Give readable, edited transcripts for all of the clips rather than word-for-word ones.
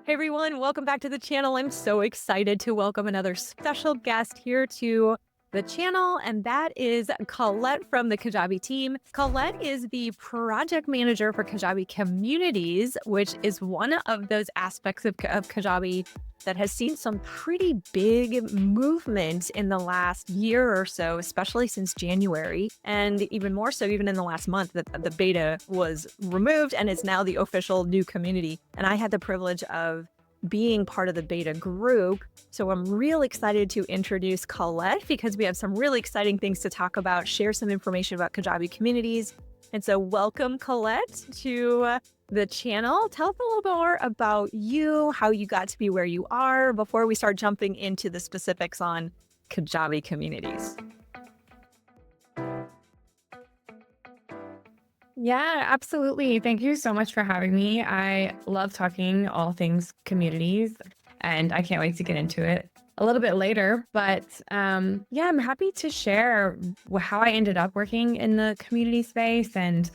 Hey everyone, welcome back to the channel. I'm so excited to welcome another special guest here to the channel, and that is Collette from the Kajabi team. Collette is the project manager for Kajabi Communities, which is one of those aspects of Kajabi that has seen some pretty big movement in the last year or so, especially since January, and even more so even in the last month that the beta was removed and is now the official new community. And I had the privilege of being part of the beta group. So I'm real excited to introduce Collette because we have some really exciting things to talk about, share some information about Kajabi Communities. And so welcome, Collette, to the channel. Tell us a little bit more about you, how you got to be where you are before we start jumping into the specifics on Kajabi Communities. Yeah, absolutely. Thank you so much for having me. I love talking all things communities, and I can't wait to get into it a little bit later. But yeah, I'm happy to share how I ended up working in the community space and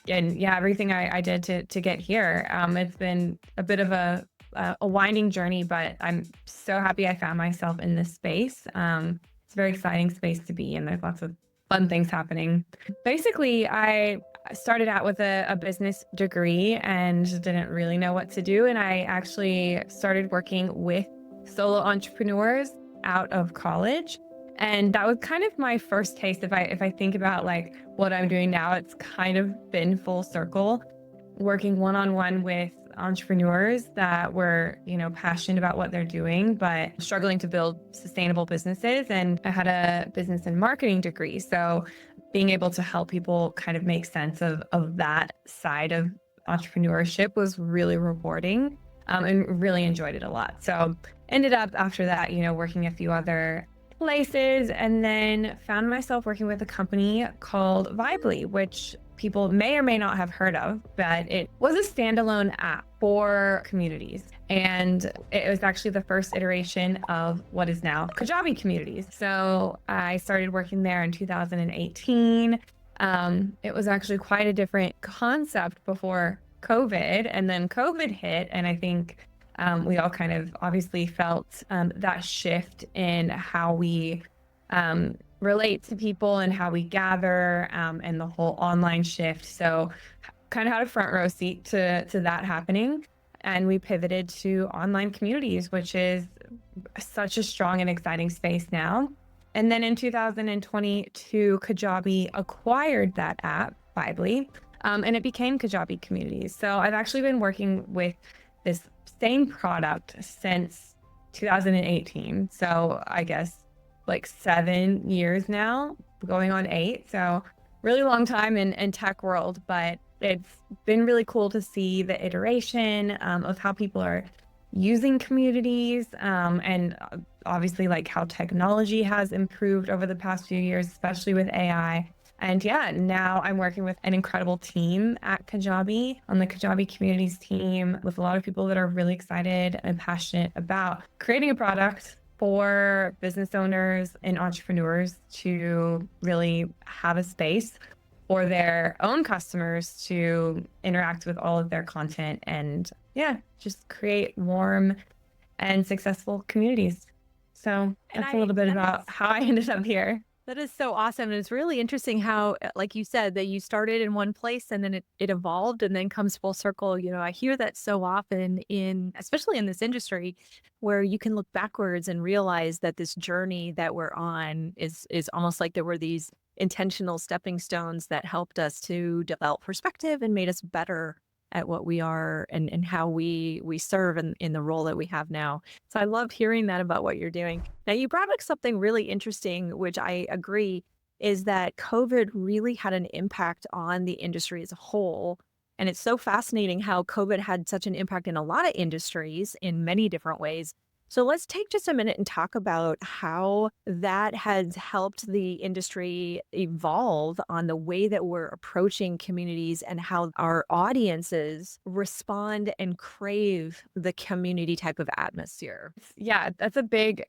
yeah, everything I did to get here. It's been a bit of a winding journey, but I'm so happy I found myself in this space. It's a very exciting space to be in. There's lots of fun things happening. Basically, I started out with a business degree and didn't really know what to do. And I actually started working with solo entrepreneurs out of college. And that was kind of my first taste. If I think about like what I'm doing now, it's kind of been full circle, working one-on-one with entrepreneurs that were, passionate about what they're doing, but struggling to build sustainable businesses. And I had a business and marketing degree. So being able to help people kind of make sense of that side of entrepreneurship was really rewarding, and really enjoyed it a lot. So ended up after that, working a few other places, and then found myself working with a company called Vibely, which people may or may not have heard of, but it was a standalone app for communities. And it was actually the first iteration of what is now Kajabi Communities. So I started working there in 2018. It was actually quite a different concept before COVID, and then COVID hit, and I think we all kind of obviously felt that shift in how we relate to people and how we gather, and the whole online shift. So kind of had a front row seat to that happening. And we pivoted to online communities, which is such a strong and exciting space now. And then in 2022, Kajabi acquired that app, Vibely, and it became Kajabi Communities. So I've actually been working with this same product since 2018. So I guess like 7 years now, going on 8. So really long time in tech world, but it's been really cool to see the iteration of how people are using communities, and obviously like how technology has improved over the past few years, especially with AI. And yeah, now I'm working with an incredible team at Kajabi, on the Kajabi Communities team, with a lot of people that are really excited and passionate about creating a product for business owners and entrepreneurs to really have a space for their own customers to interact with all of their content and yeah, just create warm and successful communities. So that's a little bit about how I ended up here. That is so awesome. And it's really interesting how, like you said, that you started in one place and then it evolved and then comes full circle. I hear that so often especially in this industry, where you can look backwards and realize that this journey that we're on is almost like there were these intentional stepping stones that helped us to develop perspective and made us better at what we are and how we serve in the role that we have now. So I love hearing that about what you're doing. Now, you brought up something really interesting, which I agree, is that COVID really had an impact on the industry as a whole. And it's so fascinating how COVID had such an impact in a lot of industries in many different ways. So let's take just a minute and talk about how that has helped the industry evolve on the way that we're approaching communities and how our audiences respond and crave the community type of atmosphere. Yeah, that's a big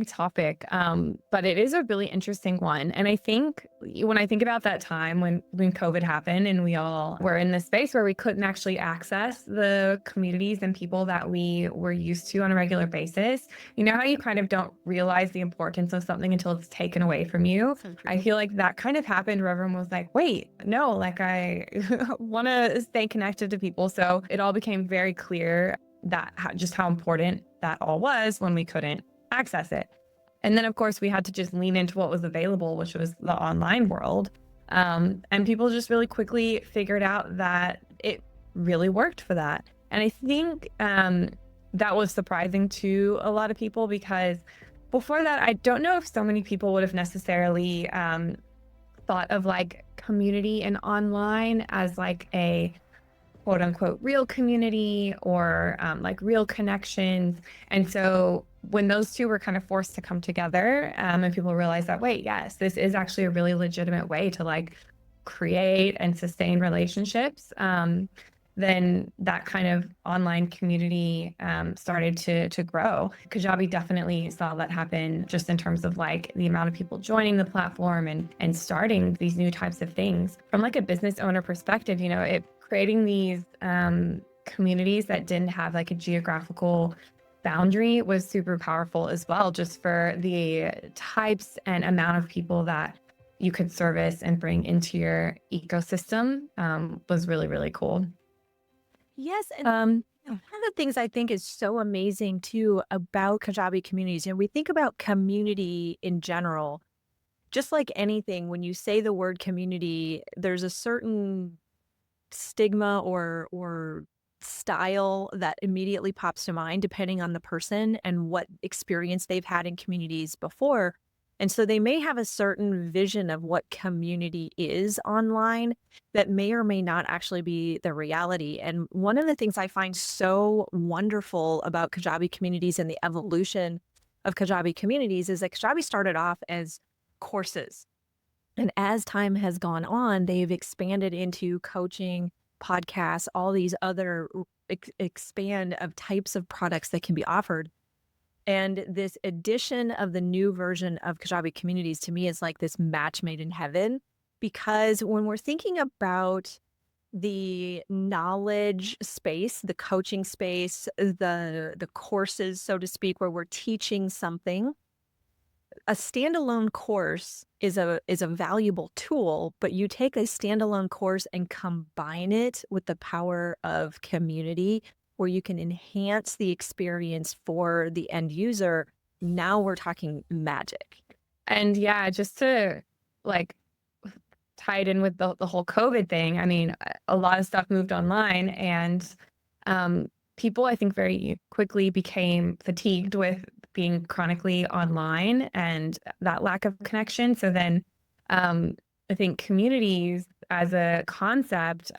topic. But it is a really interesting one. And I think when I think about that time when COVID happened and we all were in this space where we couldn't actually access the communities and people that we were used to on a regular basis, you know how you kind of don't realize the importance of something until it's taken away from you? I feel like that kind of happened where everyone was like, wait, no, like I want to stay connected to people. So it all became very clear that just how important that all was when we couldn't access it. And then, of course, we had to just lean into what was available, which was the online world. And people just really quickly figured out that it really worked for that. And I think that was surprising to a lot of people because before that, I don't know if so many people would have necessarily thought of like community and online as like a quote unquote real community or like real connections. And so when those two were kind of forced to come together and people realized that, wait, yes, this is actually a really legitimate way to like create and sustain relationships, then that kind of online community started to grow. Kajabi definitely saw that happen just in terms of like the amount of people joining the platform and starting these new types of things. From like a business owner perspective, you know, it creating these communities that didn't have like a geographical boundary was super powerful as well, just for the types and amount of people that you could service and bring into your ecosystem was really, really cool. Yes, and one of the things I think is so amazing too about Kajabi communities, and we think about community in general, just like anything, when you say the word community, there's a certain stigma or style that immediately pops to mind depending on the person and what experience they've had in communities before. And so they may have a certain vision of what community is online that may or may not actually be the reality. And one of the things I find so wonderful about Kajabi communities and the evolution of Kajabi communities is that Kajabi started off as courses. And as time has gone on, they've expanded into coaching, podcasts, all these other expand of types of products that can be offered. And this addition of the new version of Kajabi Communities to me is like this match made in heaven, because when we're thinking about the knowledge space, the coaching space, the courses, so to speak, where we're teaching something, a standalone course is a valuable tool, but you take a standalone course and combine it with the power of community where you can enhance the experience for the end user. Now we're talking magic. And yeah, just to like tie it in with the whole COVID thing, I mean, a lot of stuff moved online and people, I think, very quickly became fatigued with being chronically online and that lack of connection. So then I think communities as a concept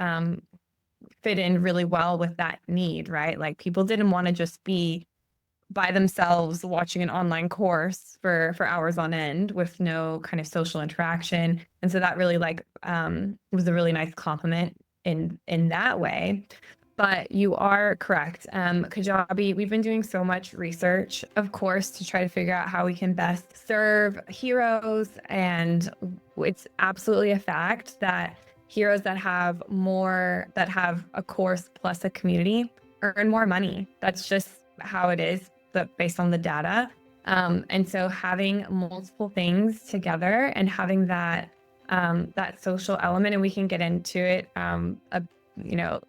fit in really well with that need, right? Like people didn't want to just be by themselves watching an online course for hours on end with no kind of social interaction. And so that really like was a really nice compliment in that way. But you are correct. Kajabi, we've been doing so much research, of course, to try to figure out how we can best serve heroes. And it's absolutely a fact that heroes that have a course plus a community earn more money. That's just how it is, but based on the data. And so having multiple things together and having that social element, and we can get into it,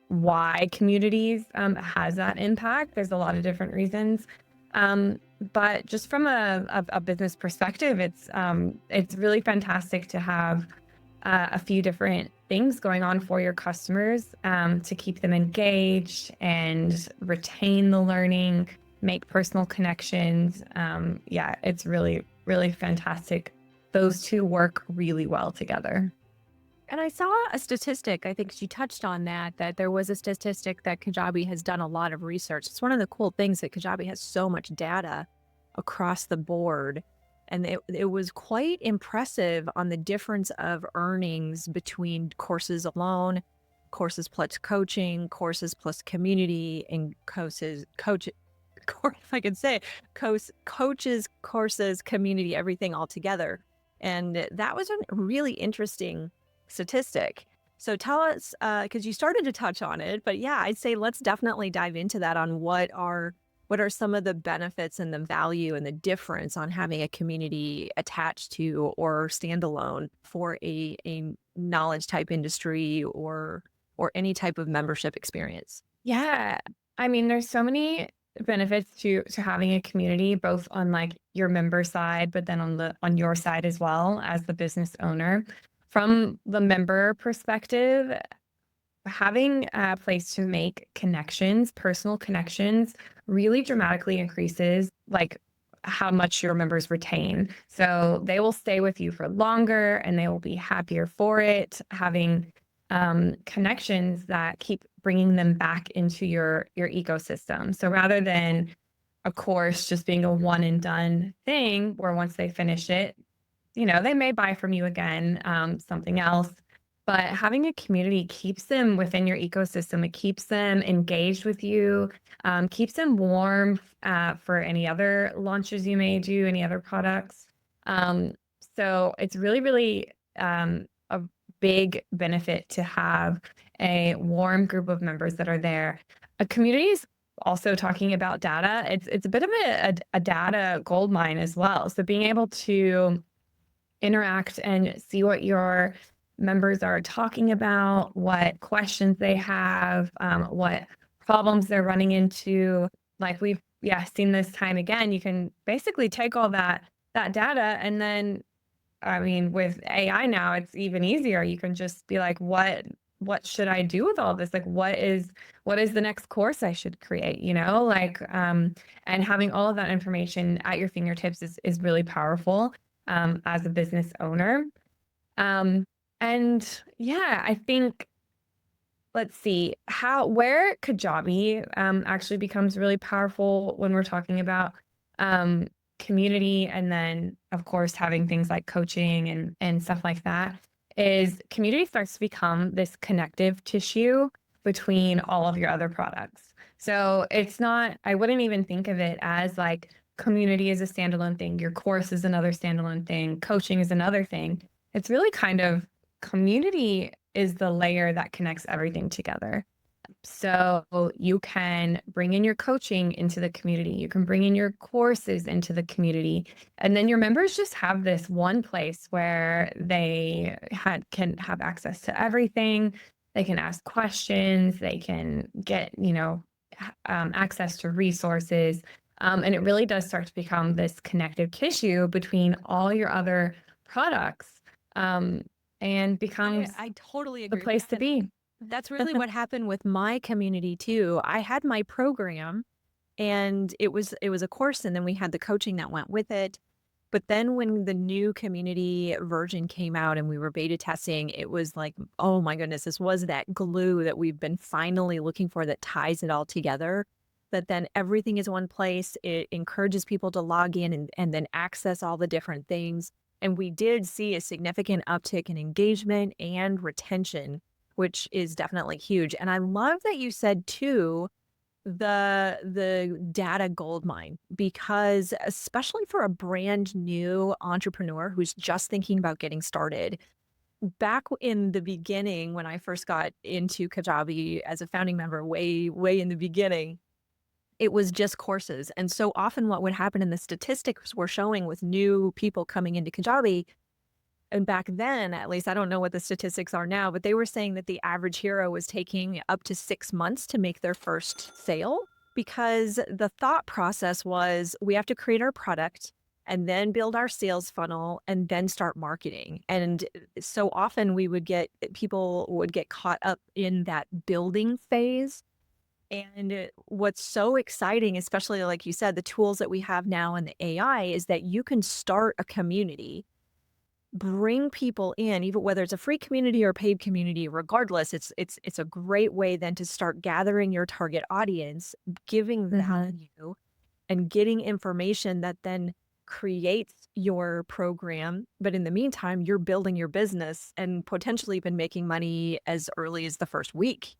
why communities has that impact. There's a lot of different reasons. But just from a business perspective, it's really fantastic to have a few different things going on for your customers to keep them engaged and retain the learning, make personal connections. It's really, really fantastic. Those two work really well together. And I saw a statistic, I think she touched on that there was a statistic that Kajabi has done a lot of research. It's one of the cool things that Kajabi has so much data across the board. And it was quite impressive on the difference of earnings between courses alone, courses plus coaching, courses plus community, and if I could say, coaches, courses, community, everything all together. And that was a really interesting statistic. So tell us, because you started to touch on it, but yeah, I'd say let's definitely dive into that on what are some of the benefits and the value and the difference on having a community attached to or standalone for a knowledge type industry or any type of membership experience. Yeah. I mean, there's so many benefits to having a community, both on like your member side, but then on your side as well as the business owner. From the member perspective, having a place to make connections, personal connections, really dramatically increases like how much your members retain. So they will stay with you for longer and they will be happier for it, having connections that keep bringing them back into your ecosystem. So rather than a course just being a one and done thing where once they finish it, they may buy from you again, something else. But having a community keeps them within your ecosystem. It keeps them engaged with you, keeps them warm for any other launches you may do, any other products. Um, so it's really, really a big benefit to have a warm group of members that are there. A community is also talking about data. It's a bit of a data gold mine as well. So being able to interact and see what your members are talking about, what questions they have, what problems they're running into. Like we've seen this time again. You can basically take all that data and then, I mean, with AI now, it's even easier. You can just be like, what should I do with all this? Like, what is the next course I should create? And having all of that information at your fingertips is really powerful as a business owner. And yeah, I think, let's see where Kajabi actually becomes really powerful when we're talking about community, and then of course having things like coaching and stuff like that, is community starts to become this connective tissue between all of your other products. So it's not, I wouldn't even think of it as like community is a standalone thing, your course is another standalone thing, coaching is another thing. It's really kind of community is the layer that connects everything together. So you can bring in your coaching into the community. You can bring in your courses into the community. And then your members just have this one place where they can have access to everything. They can ask questions. They can get, access to resources. And it really does start to become this connective tissue between all your other products, and becomes I totally the agree. place to be. That's really what happened with my community too. I had my program and it was a course and then we had the coaching that went with it. But then when the new community version came out and we were beta testing, it was like, oh my goodness, this was that glue that we've been finally looking for that ties it all together. That then everything is one place. It encourages people to log in and then access all the different things. And we did see a significant uptick in engagement and retention, which is definitely huge. And I love that you said too, the data gold mine, because especially for a brand new entrepreneur who's just thinking about getting started, back in the beginning when I first got into Kajabi as a founding member, way in the beginning, it was just courses. And so often what would happen, in the statistics were showing with new people coming into Kajabi, and back then, at least, I don't know what the statistics are now, but they were saying that the average hero was taking up to 6 months to make their first sale, because the thought process was we have to create our product and then build our sales funnel and then start marketing. And so often people would get caught up in that building phase. And what's so exciting, especially like you said, the tools that we have now in the AI, is that you can start a community bring people in, even whether it's a free community or paid community, regardless, it's a great way then to start gathering your target audience, giving Mhm. value and getting information that then creates your program. But in the meantime, you're building your business and potentially even making money as early as the first week.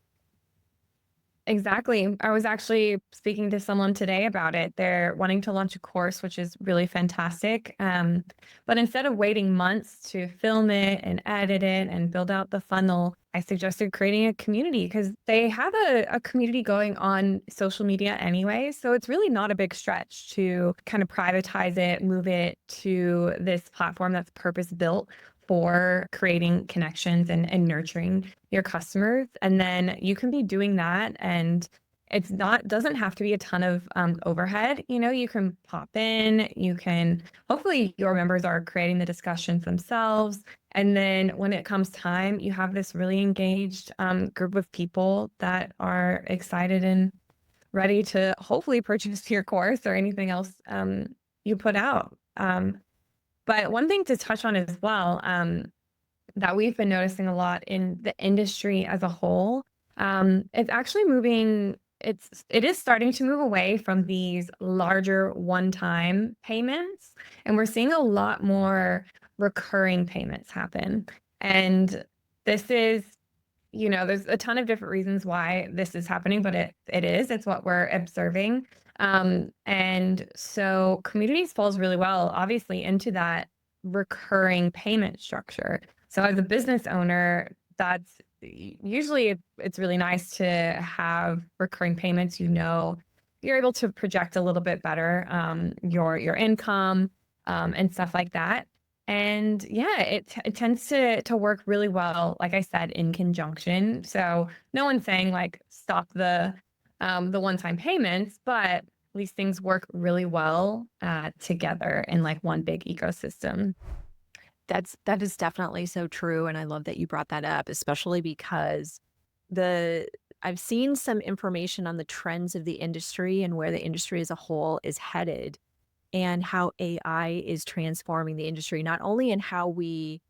Exactly. I was actually speaking to someone today about it. They're wanting to launch a course, which is really fantastic. But instead of waiting months to film it and edit it and build out the funnel, I suggested creating a community because they have a community going on social media anyway. So it's really not a big stretch to kind of privatize it, move it to this platform that's purpose built for creating connections and nurturing your customers. And then you can be doing that. And it's not, doesn't have to be a ton of overhead. You know, you can pop in, you can, hopefully your members are creating the discussions themselves. And then when it comes time, you have this really engaged group of people that are excited and ready to hopefully purchase your course or anything else you put out. But one thing to touch on as well, that we've been noticing a lot in the industry as a whole, it's actually moving. It is starting to move away from these larger one-time payments, and we're seeing a lot more recurring payments happen. And this is, you know, there's a ton of different reasons why this is happening, but it's what we're observing. And so communities falls really well, obviously, into that recurring payment structure. So as a business owner, that's usually it's really nice to have recurring payments. You know, you're able to project a little bit better your income and stuff like that. And yeah, it tends to work really well, like I said, in conjunction. So no one's saying like stop the one-time payments, but these things work really well together in like one big ecosystem. That is definitely so true, and I love that you brought that up, especially because the I've seen some information on the trends of the industry and where the industry as a whole is headed and how AI is transforming the industry, not only in how we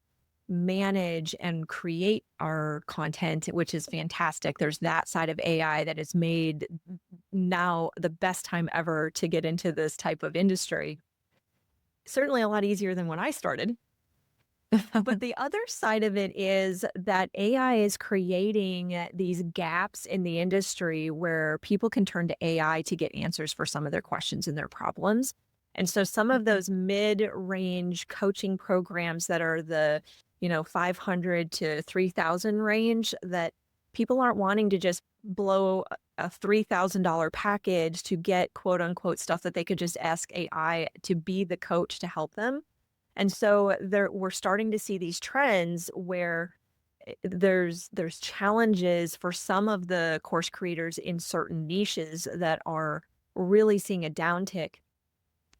manage and create our content, which is fantastic. There's that side of AI that has made now the best time ever to get into this type of industry. Certainly a lot easier than when I started. But the other side of it is that AI is creating these gaps in the industry where people can turn to AI to get answers for some of their questions and their problems. And so some of those mid-range coaching programs that are the, 500 to 3,000 range, that people aren't wanting to just blow a $3,000 package to get quote unquote stuff that they could just ask AI to be the coach to help them. And so we're starting to see these trends where there's challenges for some of the course creators in certain niches that are really seeing a downtick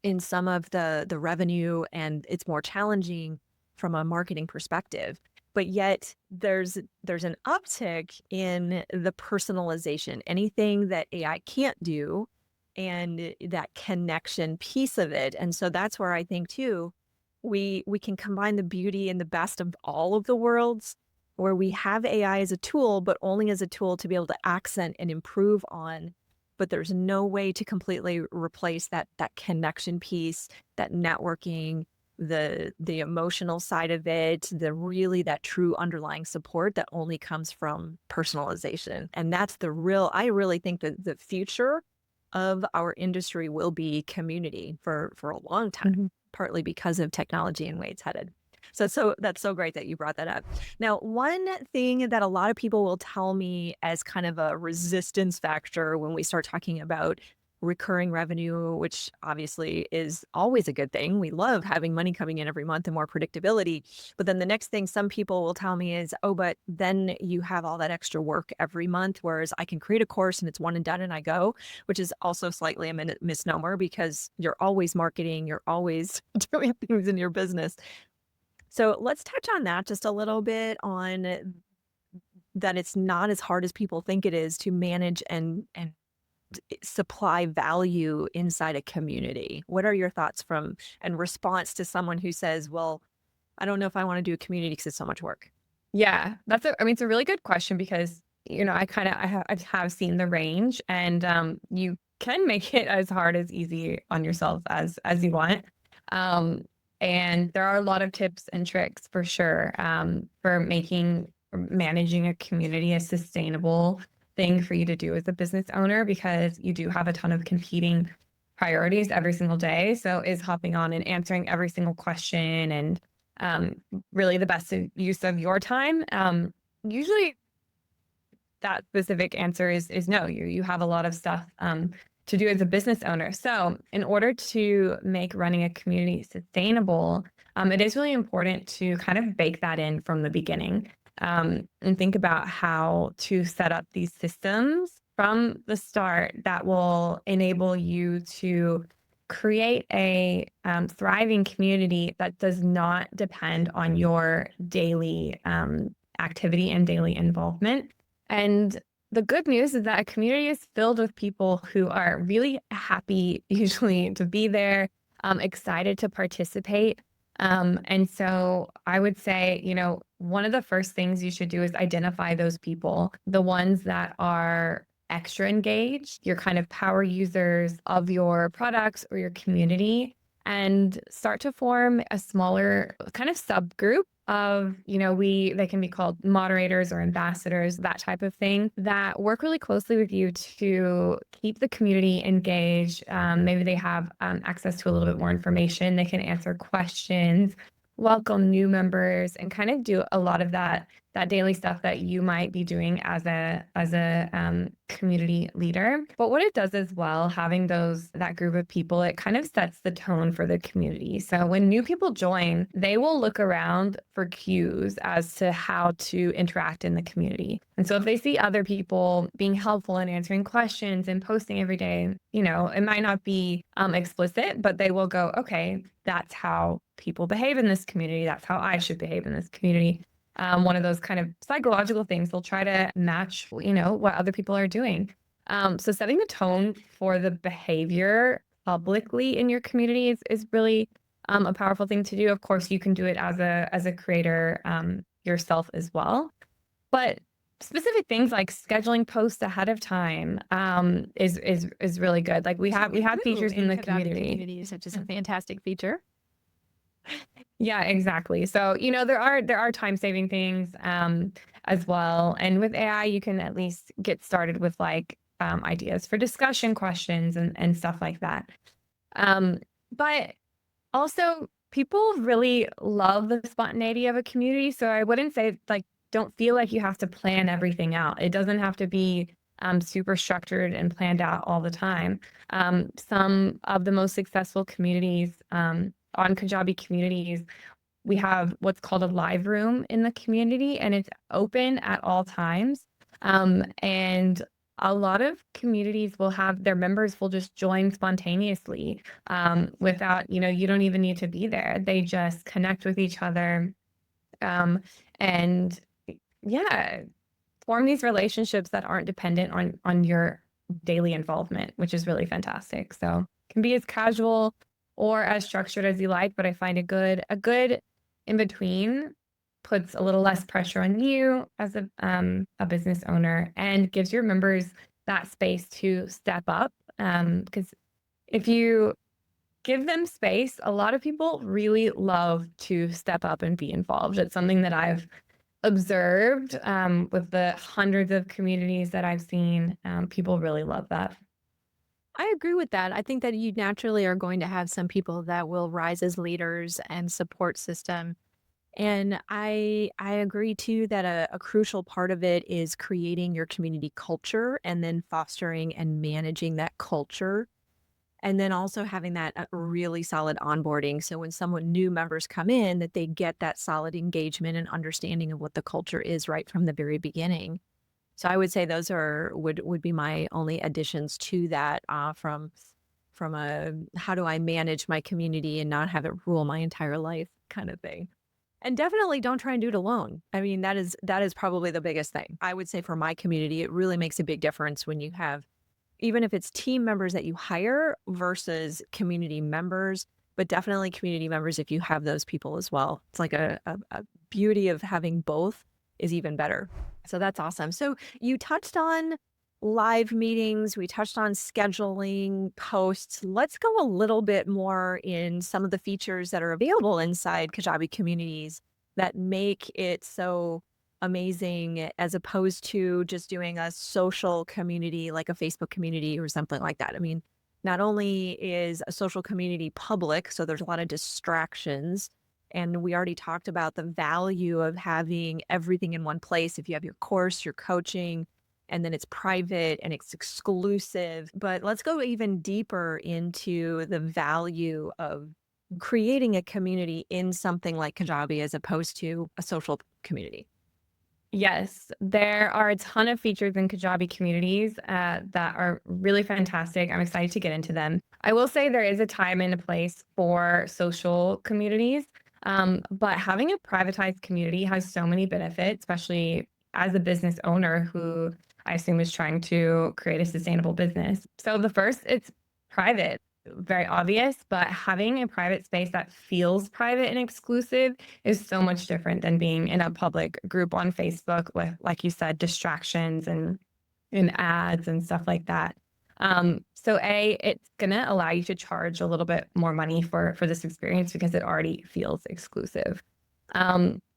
in some of the revenue, and it's more challenging from a marketing perspective. But yet there's an uptick in the personalization, anything that AI can't do, and that connection piece of it. And so that's where I think too, we can combine the beauty and the best of all of the worlds, where we have AI as a tool, but only as a tool to be able to accent and improve on. But there's no way to completely replace that connection piece, that networking, the emotional side of it, that true underlying support that only comes from personalization. And that's I really think that the future of our industry will be community for a long time, partly because of technology and way it's headed. So that's so great that you brought that up. Now, one thing that a lot of people will tell me as kind of a resistance factor when we start talking about recurring revenue, which obviously is always a good thing. We love having money coming in every month and more predictability. But then the next thing some people will tell me is, oh, but then you have all that extra work every month, whereas I can create a course and it's one and done and I go, which is also slightly a misnomer because you're always marketing, you're always doing things in your business. So let's touch on that just a little bit, on that it's not as hard as people think it is to manage and supply value inside a community. What are your thoughts from and response to someone who says, well, I don't know if I want to do a community because it's so much work. Yeah, I mean, it's a really good question because, I have seen the range, and you can make it as hard as easy on yourself as you want. Um, and there are a lot of tips and tricks for sure, for making or managing a community a sustainable thing for you to do as a business owner, because you do have a ton of competing priorities every single day. So is hopping on and answering every single question and um, really the best use of your time? Usually that specific answer is no. You have a lot of stuff to do as a business owner. So in order to make running a community sustainable, it is really important to kind of bake that in from the beginning, and think about how to set up these systems from the start that will enable you to create a thriving community that does not depend on your daily activity and daily involvement. And the good news is that a community is filled with people who are really happy, usually, to be there, excited to participate. And so I would say, one of the first things you should do is identify those people, the ones that are extra engaged, your kind of power users of your products or your community, and start to form a smaller kind of subgroup of, they can be called moderators or ambassadors, that type of thing, that work really closely with you to keep the community engaged. Maybe they have access to a little bit more information. They can answer questions, welcome new members, and kind of do a lot of that daily stuff that you might be doing as a community leader. But what it does as well, having that group of people, it kind of sets the tone for the community. So when new people join, they will look around for cues as to how to interact in the community. And so if they see other people being helpful and answering questions and posting every day, it might not be explicit, but they will go, okay, that's how people behave in this community. That's how I should behave in this community. One of those kind of psychological things, they'll try to match, what other people are doing. So setting the tone for the behavior publicly in your community is really a powerful thing to do. Of course, you can do it as a creator yourself as well. But specific things like scheduling posts ahead of time is really good. Like we have features in the Kajabi community. Communities, which is a fantastic feature. Yeah, exactly. So, there are time-saving things as well. And with AI, you can at least get started with like ideas for discussion questions and stuff like that. But also people really love the spontaneity of a community. So I wouldn't say like don't feel like you have to plan everything out. It doesn't have to be super structured and planned out all the time. Some of the most successful communities on Kajabi Communities, we have what's called a live room in the community, and it's open at all times. And a lot of communities will have their members will just join spontaneously without, you don't even need to be there. They just connect with each other. And yeah, form these relationships that aren't dependent on your daily involvement, which is really fantastic. So it can be as casual or as structured as you like, but I find a good in between puts a little less pressure on you as a business owner and gives your members that space to step up. Because if you give them space, a lot of people really love to step up and be involved. It's something that I've observed with the hundreds of communities that I've seen. People really love that. I agree with that. I think that you naturally are going to have some people that will rise as leaders and support system. And I agree too that a crucial part of it is creating your community culture and then fostering and managing that culture. And then also having that really solid onboarding. So when new members come in, that they get that solid engagement and understanding of what the culture is right from the very beginning. So I would say those would be my only additions to that from a how do I manage my community and not have it rule my entire life kind of thing. And definitely don't try and do it alone. I mean, that is probably the biggest thing. I would say for my community, it really makes a big difference when you have, even if it's team members that you hire versus community members, but definitely community members if you have those people as well. It's like a beauty of having both is even better. So that's awesome. So you touched on live meetings, we touched on scheduling posts. Let's go a little bit more in some of the features that are available inside Kajabi Communities that make it so amazing as opposed to just doing a social community like a Facebook community or something like that. I mean, not only is a social community public, so there's a lot of distractions, and we already talked about the value of having everything in one place. If you have your course, your coaching, and then it's private and it's exclusive. But let's go even deeper into the value of creating a community in something like Kajabi as opposed to a social community. Yes, there are a ton of features in Kajabi Communities that are really fantastic. I'm excited to get into them. I will say there is a time and a place for social communities, but having a privatized community has so many benefits, especially as a business owner who I assume is trying to create a sustainable business. So the first, it's private. Very obvious, but having a private space that feels private and exclusive is so much different than being in a public group on Facebook with, like you said, distractions and ads and stuff like that. So it's gonna allow you to charge a little bit more money for this experience because it already feels exclusive.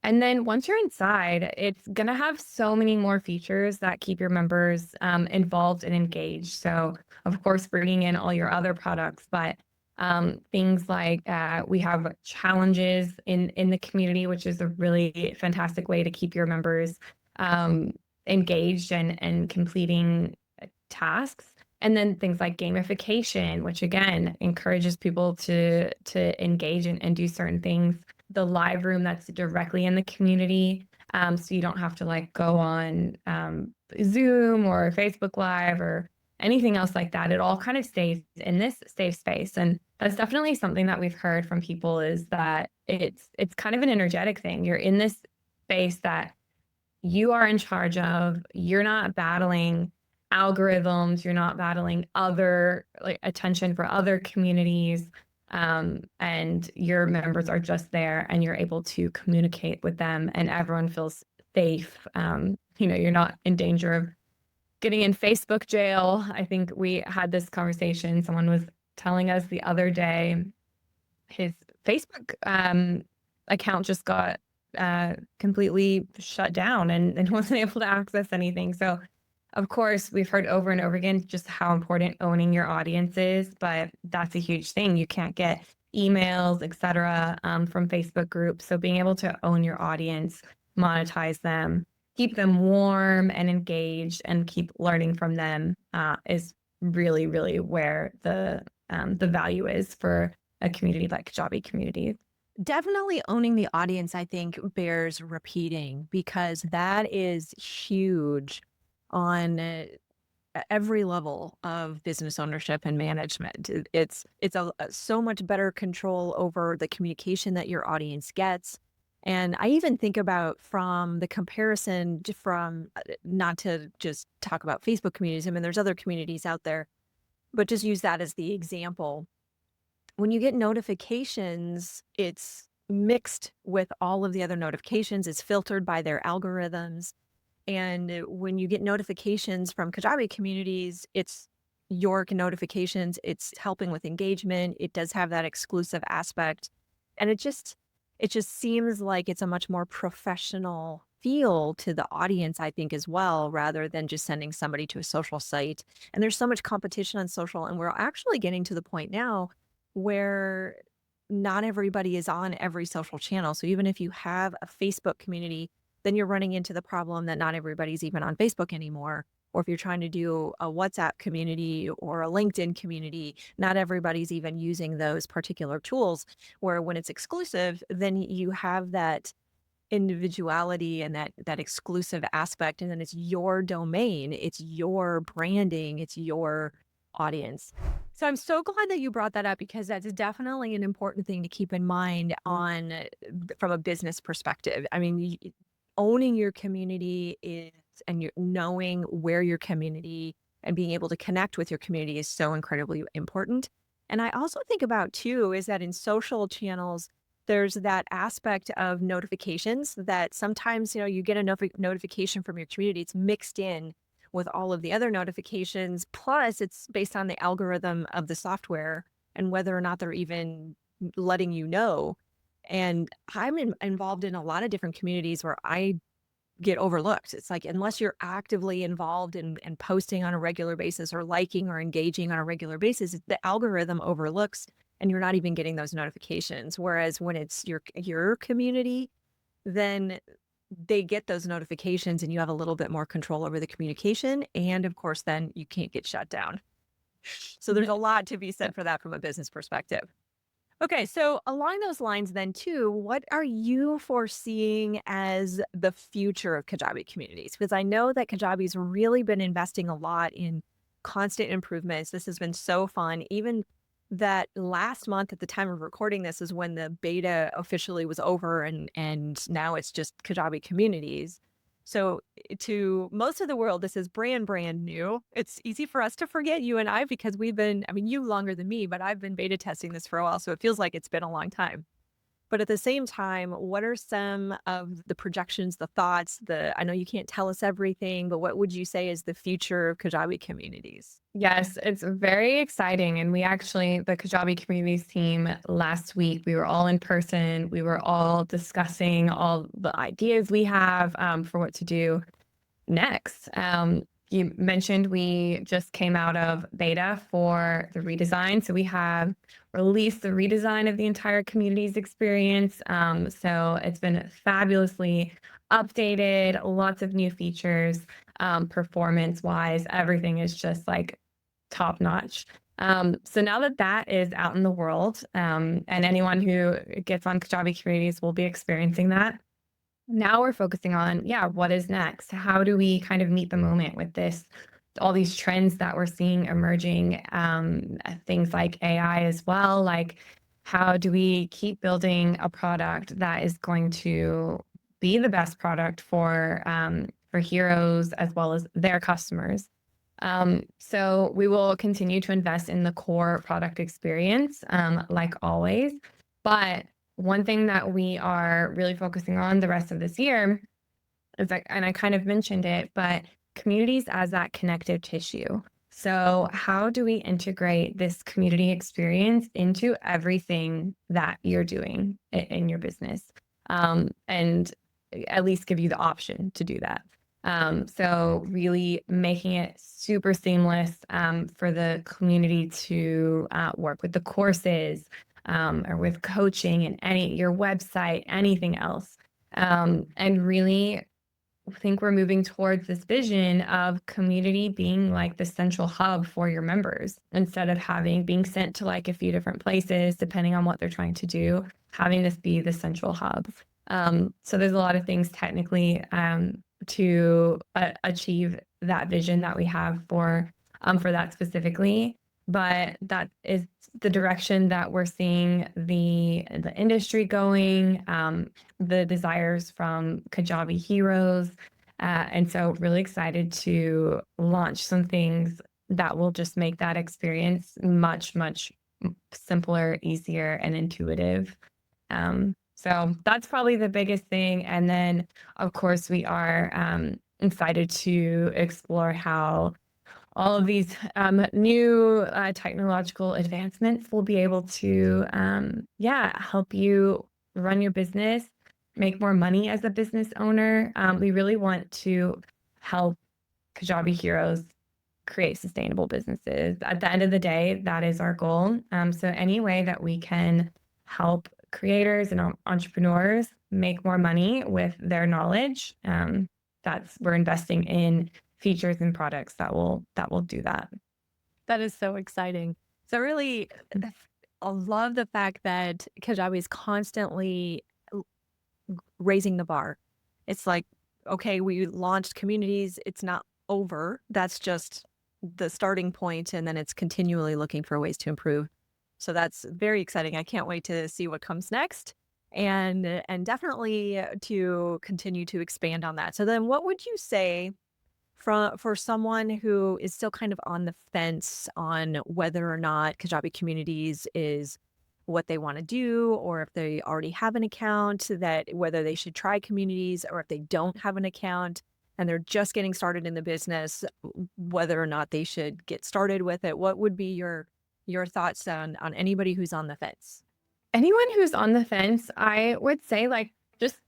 And then once you're inside, it's gonna have so many more features that keep your members involved and engaged. So, of course, bringing in all your other products, but things like we have challenges in the community, which is a really fantastic way to keep your members engaged and completing tasks. And then things like gamification, which again encourages people to engage and do certain things. The live room that's directly in the community. So you don't have to like go on Zoom or Facebook Live or anything else like that. It all kind of stays in this safe space. And that's definitely something that we've heard from people is that it's kind of an energetic thing. You're in this space that you are in charge of. You're not battling algorithms. You're not battling other like attention for other communities. And your members are just there and you're able to communicate with them and everyone feels safe. You're not in danger of getting in Facebook jail. I think we had this conversation. Someone was telling us the other day his Facebook account just got completely shut down and wasn't able to access anything. So of course, we've heard over and over again just how important owning your audience is, but that's a huge thing. You can't get emails, et cetera, from Facebook groups. So being able to own your audience, monetize them, keep them warm and engaged, and keep learning from them is really, really where the value is for a community like Kajabi Communities. Definitely owning the audience, I think, bears repeating because that is huge on every level of business ownership and management. It's a so much better control over the communication that your audience gets. And I even think about from the comparison from not to just talk about Facebook communities. I mean, there's other communities out there, but just use that as the example. When you get notifications, it's mixed with all of the other notifications. It's filtered by their algorithms. And when you get notifications from Kajabi Communities, it's your notifications, it's helping with engagement. It does have that exclusive aspect. And it just seems like it's a much more professional feel to the audience, I think, as well, rather than just sending somebody to a social site. And there's so much competition on social, and we're actually getting to the point now where not everybody is on every social channel. So even if you have a Facebook community, then you're running into the problem that not everybody's even on Facebook anymore. Or if you're trying to do a WhatsApp community or a LinkedIn community, not everybody's even using those particular tools. Where when it's exclusive, then you have that individuality and that exclusive aspect, and then it's your domain, it's your branding, it's your audience. So I'm so glad that you brought that up because that's definitely an important thing to keep in mind on from a business perspective. I mean, owning your community is, and you're knowing where your community and being able to connect with your community is so incredibly important. And I also think about too is that in social channels, there's that aspect of notifications that sometimes, you get a notification from your community. It's mixed in with all of the other notifications. Plus, it's based on the algorithm of the software and whether or not they're even letting you know. And I'm involved in a lot of different communities where I get overlooked. It's like, unless you're actively involved and posting on a regular basis or liking or engaging on a regular basis, the algorithm overlooks and you're not even getting those notifications. Whereas when it's your community, then they get those notifications and you have a little bit more control over the communication. And of course, then you can't get shut down. So there's a lot to be said for that from a business perspective. Okay, so along those lines then too, what are you foreseeing as the future of Kajabi communities? Because I know that Kajabi's really been investing a lot in constant improvements. This has been so fun. Even that last month at the time of recording this is when the beta officially was over and now it's just Kajabi communities. So to most of the world, this is brand new. It's easy for us to forget, you and I, because you longer than me, but I've been beta testing this for a while. So it feels like it's been a long time. But at the same time, what are some of the projections, the thoughts, I know you can't tell us everything, but what would you say is the future of Kajabi communities? Yes, it's very exciting. And the Kajabi Communities team last week, we were all in person. We were all discussing all the ideas we have for what to do next. You mentioned we just came out of beta for the redesign. So we have released the redesign of the entire community's experience. So it's been fabulously updated, lots of new features, performance wise, everything is just like top notch. So now that that is out in the world, and anyone who gets on Kajabi Communities will be experiencing that. Now we're focusing on, what is next? How do we kind of meet the moment with all these trends that we're seeing emerging, things like AI as well. Like, how do we keep building a product that is going to be the best product for heroes as well as their customers? So we will continue to invest in the core product experience, like always. But one thing that we are really focusing on the rest of this year is like, and I kind of mentioned it, but communities as that connective tissue. So how do we integrate this community experience into everything that you're doing in your business? And at least give you the option to do that. So really making it super seamless for the community to work with the courses, or with coaching and your website, anything else. And really think we're moving towards this vision of community being like the central hub for your members instead of being sent to like a few different places, depending on what they're trying to do, having this be the central hub. So there's a lot of things technically to achieve that vision that we have for that specifically. But that is the direction that we're seeing the industry going, the desires from Kajabi heroes. And so really excited to launch some things that will just make that experience much, much simpler, easier, and intuitive. So that's probably the biggest thing. And then, of course, we are excited to explore how all of these new technological advancements will be able to, help you run your business, make more money as a business owner. We really want to help Kajabi heroes create sustainable businesses. At the end of the day, that is our goal. So any way that we can help creators and entrepreneurs make more money with their knowledge, we're investing in features and products that will do that. That is so exciting. So really, I love the fact that Kajabi is constantly raising the bar. It's like, okay, we launched communities. It's not over. That's just the starting point, and then it's continually looking for ways to improve. So that's very exciting. I can't wait to see what comes next, and definitely to continue to expand on that. So then, what would you say for someone who is still kind of on the fence on whether or not Kajabi Communities is what they want to do, or if they already have an account, that whether they should try communities, or if they don't have an account and they're just getting started in the business, whether or not they should get started with it. What would be your thoughts on anybody who's on the fence? Anyone who's on the fence, I would say, like, just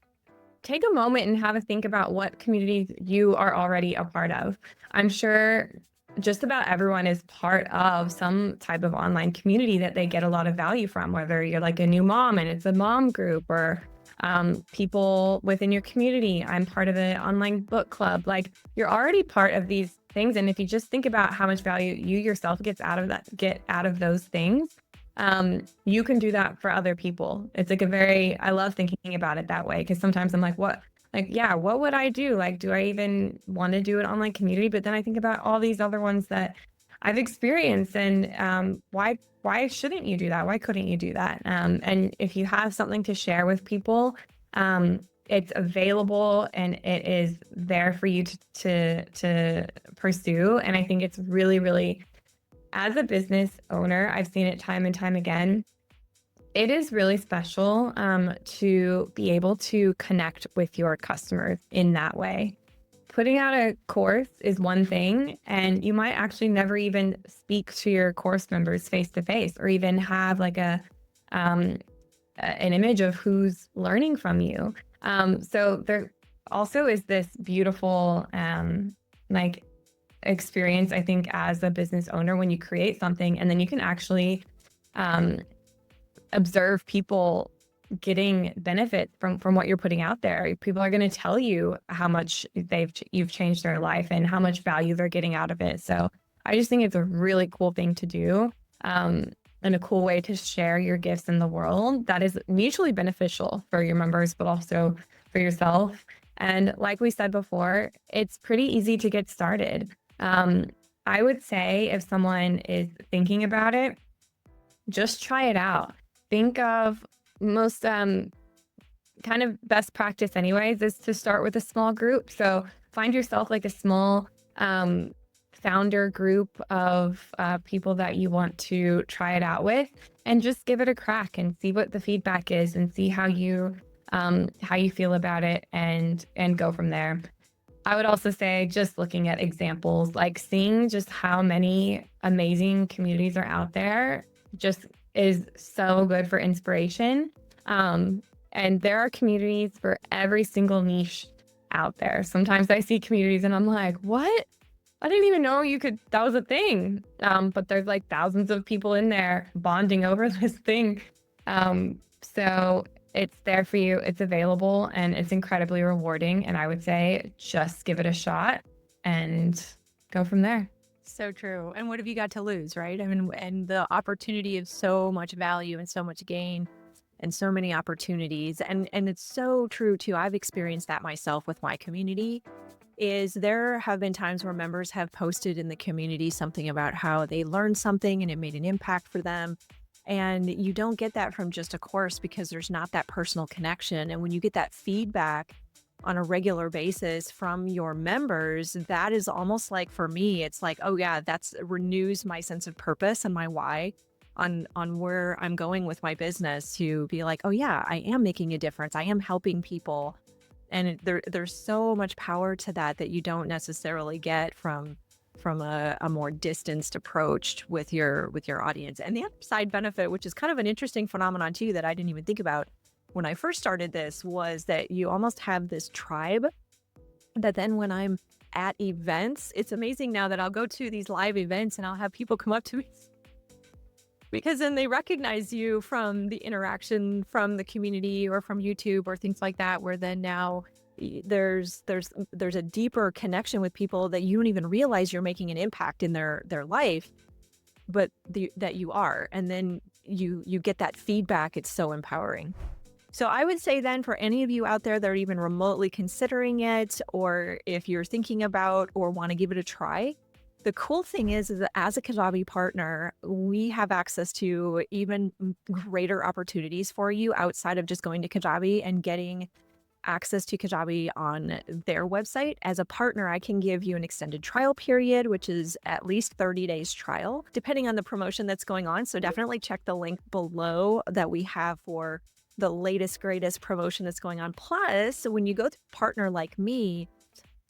take a moment and have a think about what communities you are already a part of. I'm sure just about everyone is part of some type of online community that they get a lot of value from, whether you're like a new mom and it's a mom group, or people within your community. I'm part of an online book club. Like, you're already part of these things. And if you just think about how much value you yourself get out of those things, you can do that for other people. It's like I love thinking about it that way, because sometimes I'm like, what would I do? Like, do I even want to do an online community? But then I think about all these other ones that I've experienced, and why shouldn't you do that? Why couldn't you do that? And if you have something to share with people, it's available and it is there for you to pursue. And I think it's really, really, as a business owner, I've seen it time and time again. It is really special to be able to connect with your customers in that way. Putting out a course is one thing, and you might actually never even speak to your course members face to face, or even have like an image of who's learning from you. So there also is this beautiful like experience, I think, as a business owner, when you create something and then you can actually observe people getting benefit from what you're putting out there. People are going to tell you how much you've changed their life and how much value they're getting out of it. So I just think it's a really cool thing to do, and a cool way to share your gifts in the world that is mutually beneficial for your members, but also for yourself. And like we said before, it's pretty easy to get started. I would say if someone is thinking about it, just try it out. Think of most kind of best practice anyways is to start with a small group. So find yourself like a small founder group of people that you want to try it out with, and just give it a crack and see what the feedback is, and see how you feel about it, and go from there. I would also say, just looking at examples, like seeing just how many amazing communities are out there, just is so good for inspiration. And there are communities for every single niche out there. Sometimes I see communities and I'm like, what? I didn't even know that was a thing. But there's like thousands of people in there bonding over this thing. So it's there for you. It's available, and it's incredibly rewarding. And I would say just give it a shot and go from there. So true. And what have you got to lose, right? I mean, and the opportunity of so much value and so much gain and so many opportunities. And it's so true too. I've experienced that myself with my community. Is there have been times where members have posted in the community something about how they learned something and it made an impact for them. And you don't get that from just a course, because there's not that personal connection. And when you get that feedback on a regular basis from your members, that is almost like, for me, it's like, oh yeah, that's renews my sense of purpose and my why on where I'm going with my business, to be like, oh yeah, I am making a difference. I am helping people. And there's so much power to that you don't necessarily get from a more distanced approach with your audience. And the other side benefit, which is kind of an interesting phenomenon too, that I didn't even think about when I first started this, was that you almost have this tribe that then when I'm at events, it's amazing now that I'll go to these live events and I'll have people come up to me, because then they recognize you from the interaction from the community or from YouTube or things like that, where then now there's a deeper connection with people that you don't even realize you're making an impact in their life, but that you are. And then you get that feedback. It's so empowering. So I would say then, for any of you out there that are even remotely considering it, or if you're thinking about or want to give it a try, the cool thing is that as a Kajabi partner, we have access to even greater opportunities for you outside of just going to Kajabi and getting access to Kajabi on their website. As a partner, I can give you an extended trial period, which is at least 30 days trial, depending on the promotion that's going on. So definitely check the link below that we have for the latest, greatest promotion that's going on. Plus, when you go to partner like me,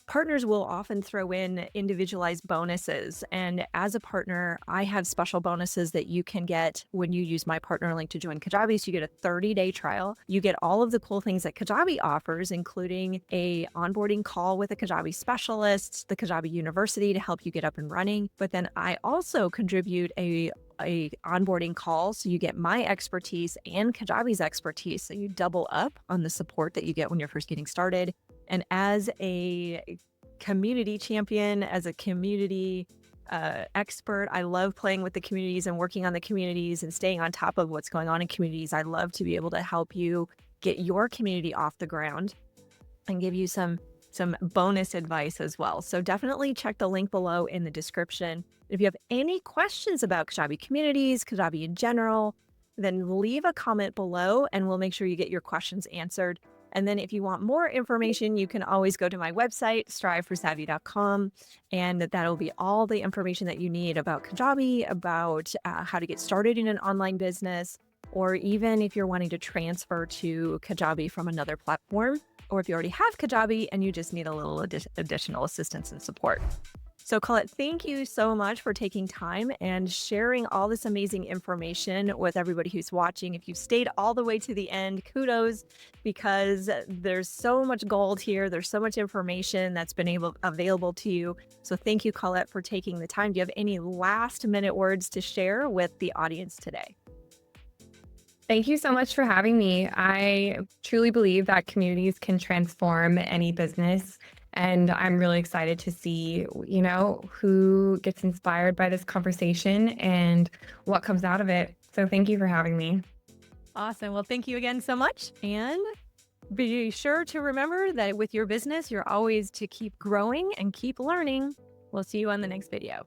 partners will often throw in individualized bonuses. And as a partner, I have special bonuses that you can get when you use my partner link to join Kajabi. So you get a 30-day trial. You get all of the cool things that Kajabi offers, including a onboarding call with a Kajabi specialist, the Kajabi University to help you get up and running. But then I also contribute a onboarding call. So you get my expertise and Kajabi's expertise. So you double up on the support that you get when you're first getting started. And as a community champion, as a community expert, I love playing with the communities and working on the communities and staying on top of what's going on in communities. I love to be able to help you get your community off the ground and give you some bonus advice as well. So definitely check the link below in the description. If you have any questions about Kajabi Communities, Kajabi in general, then leave a comment below and we'll make sure you get your questions answered. And then if you want more information, you can always go to my website, striveforsavvy.com, and that'll be all the information that you need about Kajabi, about how to get started in an online business, or even if you're wanting to transfer to Kajabi from another platform, or if you already have Kajabi and you just need a little additional assistance and support. So Collette, thank you so much for taking time and sharing all this amazing information with everybody who's watching. If you've stayed all the way to the end, kudos, because there's so much gold here. There's so much information that's been available to you. So thank you, Collette, for taking the time. Do you have any last minute words to share with the audience today? Thank you so much for having me. I truly believe that communities can transform any business. And I'm really excited to see, who gets inspired by this conversation and what comes out of it. So thank you for having me. Awesome. Well, thank you again so much. And be sure to remember that with your business, you're always to keep growing and keep learning. We'll see you on the next video.